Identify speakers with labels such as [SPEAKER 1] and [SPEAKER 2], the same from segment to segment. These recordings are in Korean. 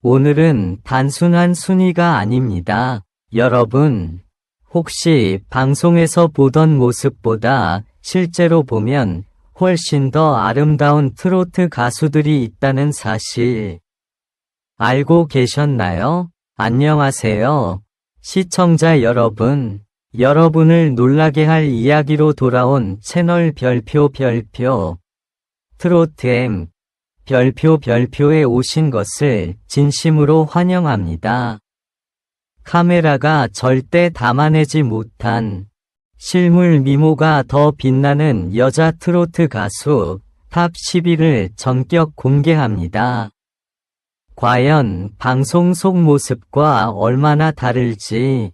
[SPEAKER 1] 오늘은 단순한 순위가 아닙니다. 여러분, 혹시 방송에서 보던 모습보다 실제로 보면 훨씬 더 아름다운 트로트 가수들이 있다는 사실 알고 계셨나요? 안녕하세요. 시청자 여러분, 여러분을 놀라게 할 이야기로 돌아온 채널 별표 트로트엠 별표에 오신 것을 진심으로 환영합니다. 카메라가 절대 담아내지 못한 실물 미모가 더 빛나는 여자 트로트 가수 탑 10위를 전격 공개합니다. 과연 방송 속 모습과 얼마나 다를지,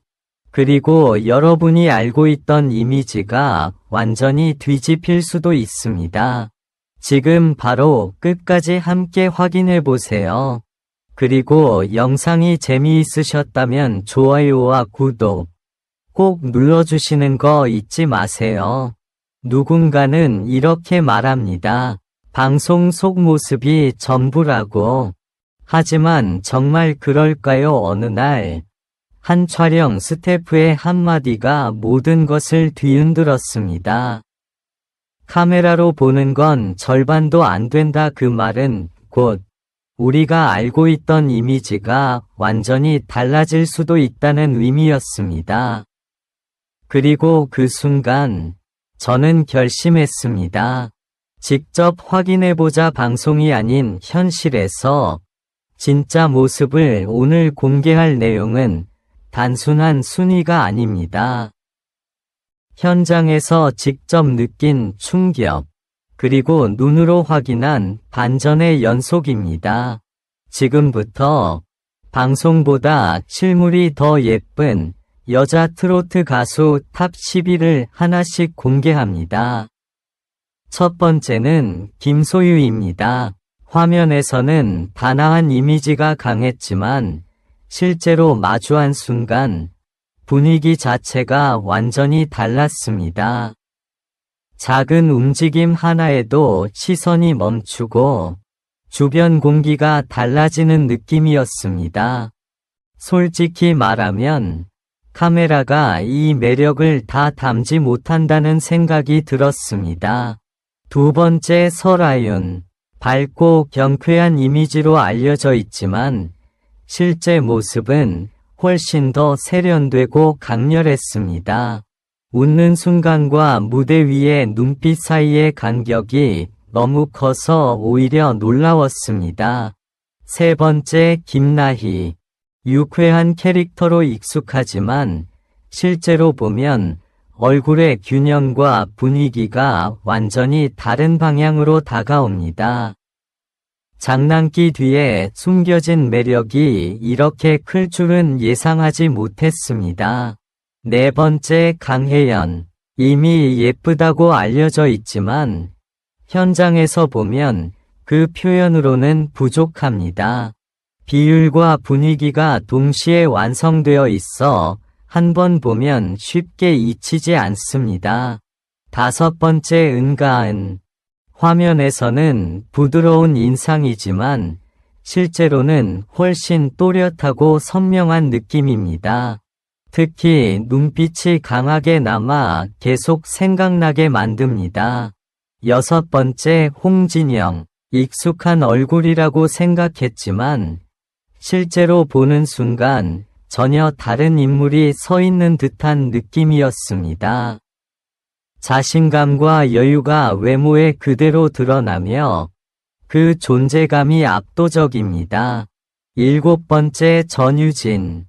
[SPEAKER 1] 그리고 여러분이 알고 있던 이미지가 완전히 뒤집힐 수도 있습니다. 지금 바로 끝까지 함께 확인해 보세요. 그리고 영상이 재미있으셨다면 좋아요와 구독 꼭 눌러주시는 거 잊지 마세요. 누군가는 이렇게 말합니다. 방송 속 모습이 전부라고. 하지만 정말 그럴까요? 어느 날 한 촬영 스태프의 한마디가 모든 것을 뒤흔들었습니다. 카메라로 보는 건 절반도 안 된다. 그 말은 곧 우리가 알고 있던 이미지가 완전히 달라질 수도 있다는 의미였습니다. 그리고 그 순간 저는 결심했습니다. 직접 확인해보자. 방송이 아닌 현실에서 진짜 모습을 오늘 공개할 내용은 단순한 순위가 아닙니다. 현장에서 직접 느낀 충격, 그리고 눈으로 확인한 반전의 연속입니다. 지금부터 방송보다 실물이 더 예쁜 여자 트로트 가수 탑 10위를 하나씩 공개합니다. 첫 번째는 김소유입니다. 화면에서는 단아한 이미지가 강했지만 실제로 마주한 순간 분위기 자체가 완전히 달랐습니다. 작은 움직임 하나에도 시선이 멈추고 주변 공기가 달라지는 느낌이었습니다. 솔직히 말하면 카메라가 이 매력을 다 담지 못한다는 생각이 들었습니다. 두 번째, 설아윤. 밝고 경쾌한 이미지로 알려져 있지만 실제 모습은 훨씬 더 세련되고 강렬했습니다. 웃는 순간과 무대 위의 눈빛 사이의 간격이 너무 커서 오히려 놀라웠습니다. 세 번째, 김나희. 유쾌한 캐릭터로 익숙하지만 실제로 보면 얼굴의 균형과 분위기가 완전히 다른 방향으로 다가옵니다. 장난기 뒤에 숨겨진 매력이 이렇게 클 줄은 예상하지 못했습니다. 네 번째, 강혜연. 이미 예쁘다고 알려져 있지만 현장에서 보면 그 표현으로는 부족합니다. 비율과 분위기가 동시에 완성되어 있어 한 번 보면 쉽게 잊히지 않습니다. 다섯 번째, 은가은. 화면에서는 부드러운 인상이지만 실제로는 훨씬 또렷하고 선명한 느낌입니다. 특히 눈빛이 강하게 남아 계속 생각나게 만듭니다. 여섯 번째, 홍진영. 익숙한 얼굴이라고 생각했지만 실제로 보는 순간 전혀 다른 인물이 서 있는 듯한 느낌이었습니다. 자신감과 여유가 외모에 그대로 드러나며 그 존재감이 압도적입니다. 일곱 번째, 전유진.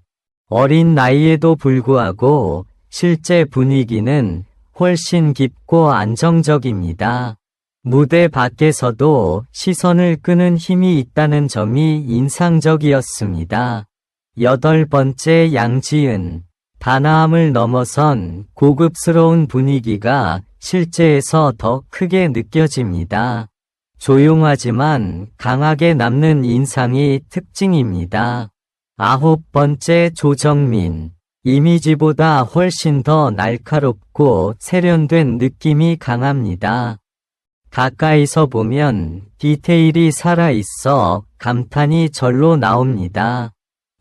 [SPEAKER 1] 어린 나이에도 불구하고 실제 분위기는 훨씬 깊고 안정적입니다. 무대 밖에서도 시선을 끄는 힘이 있다는 점이 인상적이었습니다. 여덟 번째, 양지은. 단아함을 넘어선 고급스러운 분위기가 실제에서 더 크게 느껴집니다. 조용하지만 강하게 남는 인상이 특징입니다. 아홉 번째, 조정민. 이미지보다 훨씬 더 날카롭고 세련된 느낌이 강합니다. 가까이서 보면 디테일이 살아있어 감탄이 절로 나옵니다.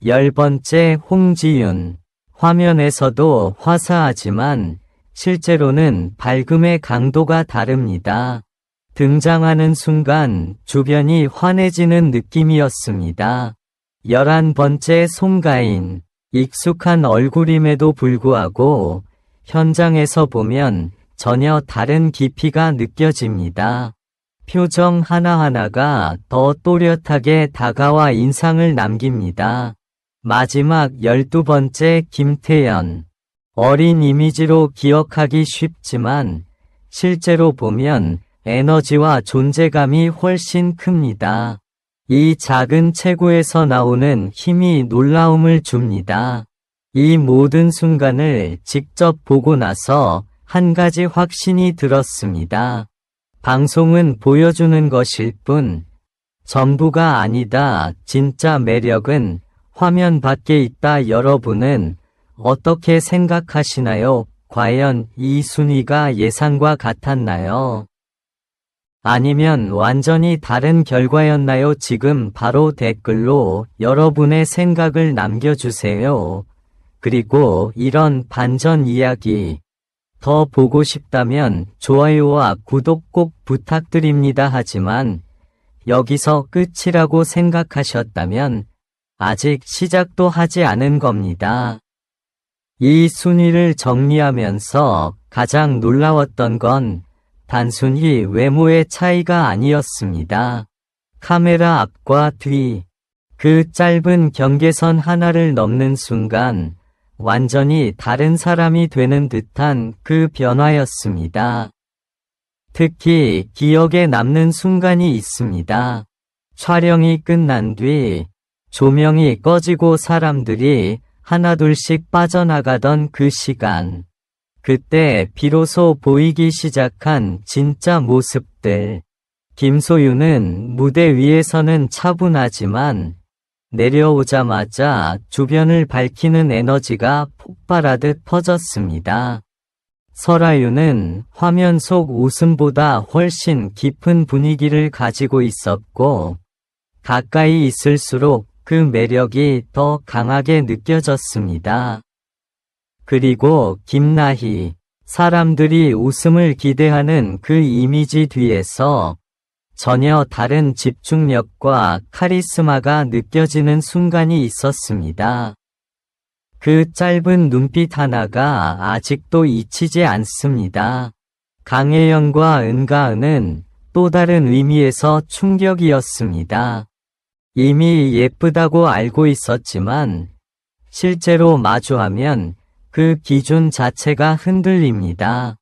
[SPEAKER 1] 10번째 홍지윤. 화면에서도 화사하지만 실제로는 밝음의 강도가 다릅니다. 등장하는 순간 주변이 환해지는 느낌이었습니다. 11번째 송가인. 익숙한 얼굴임에도 불구하고 현장에서 보면 전혀 다른 깊이가 느껴집니다. 표정 하나하나가 더 또렷하게 다가와 인상을 남깁니다. 마지막 12번째 김태연. 어린 이미지로 기억하기 쉽지만 실제로 보면 에너지와 존재감이 훨씬 큽니다. 이 작은 체구에서 나오는 힘이 놀라움을 줍니다. 이 모든 순간을 직접 보고 나서 한 가지 확신이 들었습니다. 방송은 보여주는 것일 뿐 전부가 아니다. 진짜 매력은 화면 밖에 있다. 여러분은 어떻게 생각하시나요? 과연 이 순위가 예상과 같았나요? 아니면 완전히 다른 결과였나요? 지금 바로 댓글로 여러분의 생각을 남겨주세요. 그리고 이런 반전 이야기 더 보고 싶다면 좋아요와 구독 꼭 부탁드립니다. 하지만 여기서 끝이라고 생각하셨다면 아직 시작도 하지 않은 겁니다. 이 순위를 정리하면서 가장 놀라웠던 건 단순히 외모의 차이가 아니었습니다. 카메라 앞과 뒤, 그 짧은 경계선 하나를 넘는 순간 완전히 다른 사람이 되는 듯한 그 변화였습니다. 특히 기억에 남는 순간이 있습니다. 촬영이 끝난 뒤 조명이 꺼지고 사람들이 하나둘씩 빠져나가던 그 시간. 그때 비로소 보이기 시작한 진짜 모습들. 김소윤은 무대 위에서는 차분하지만 내려오자마자 주변을 밝히는 에너지가 폭발하듯 퍼졌습니다. 설아유는 화면 속 웃음보다 훨씬 깊은 분위기를 가지고 있었고 가까이 있을수록 그 매력이 더 강하게 느껴졌습니다. 그리고 김나희, 사람들이 웃음을 기대하는 그 이미지 뒤에서 전혀 다른 집중력과 카리스마가 느껴지는 순간이 있었습니다. 그 짧은 눈빛 하나가 아직도 잊히지 않습니다. 강혜연과 은가은은 또 다른 의미에서 충격이었습니다. 이미 예쁘다고 알고 있었지만 실제로 마주하면 그 기준 자체가 흔들립니다.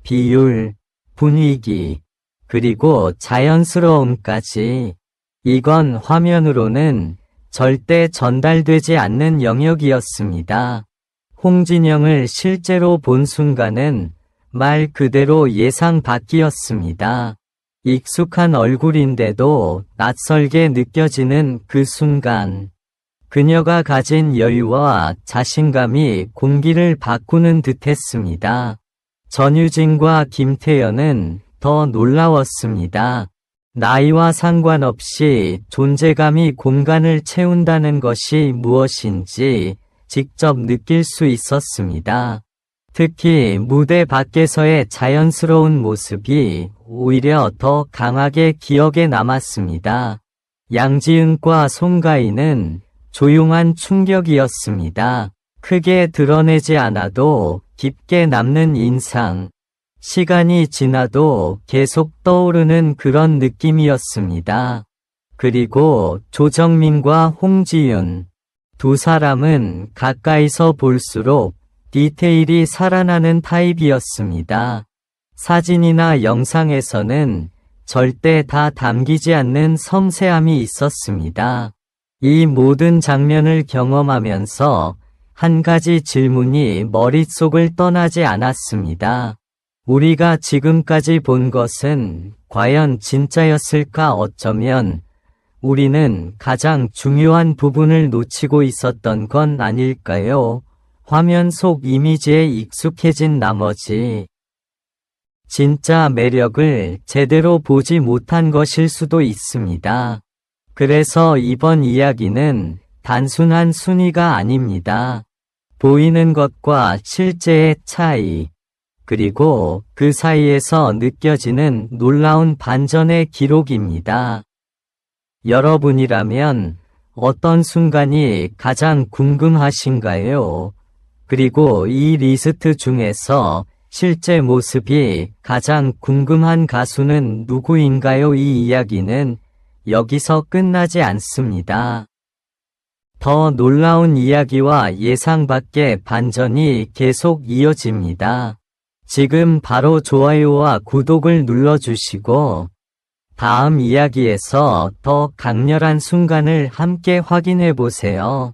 [SPEAKER 1] 비율, 분위기, 그리고 자연스러움까지. 이건 화면으로는 절대 전달되지 않는 영역이었습니다. 홍진영을 실제로 본 순간은 말 그대로 예상 밖이었습니다. 익숙한 얼굴인데도 낯설게 느껴지는 그 순간. 그녀가 가진 여유와 자신감이 공기를 바꾸는 듯했습니다. 전유진과 김태연은 더 놀라웠습니다. 나이와 상관없이 존재감이 공간을 채운다는 것이 무엇인지 직접 느낄 수 있었습니다. 특히 무대 밖에서의 자연스러운 모습이 오히려 더 강하게 기억에 남았습니다. 양지은과 송가인은 조용한 충격이었습니다. 크게 드러내지 않아도 깊게 남는 인상. 시간이 지나도 계속 떠오르는 그런 느낌이었습니다. 그리고 조정민과 홍지윤. 두 사람은 가까이서 볼수록 디테일이 살아나는 타입이었습니다. 사진이나 영상에서는 절대 다 담기지 않는 섬세함이 있었습니다. 이 모든 장면을 경험하면서 한 가지 질문이 머릿속을 떠나지 않았습니다. 우리가 지금까지 본 것은 과연 진짜였을까? 어쩌면 우리는 가장 중요한 부분을 놓치고 있었던 건 아닐까요? 화면 속 이미지에 익숙해진 나머지 진짜 매력을 제대로 보지 못한 것일 수도 있습니다. 그래서 이번 이야기는 단순한 순위가 아닙니다. 보이는 것과 실제의 차이, 그리고 그 사이에서 느껴지는 놀라운 반전의 기록입니다. 여러분이라면 어떤 순간이 가장 궁금하신가요? 그리고 이 리스트 중에서 실제 모습이 가장 궁금한 가수는 누구인가요? 이 이야기는 여기서 끝나지 않습니다. 더 놀라운 이야기와 예상 밖의 반전이 계속 이어집니다. 지금 바로 좋아요와 구독을 눌러주시고 다음 이야기에서 더 강렬한 순간을 함께 확인해 보세요.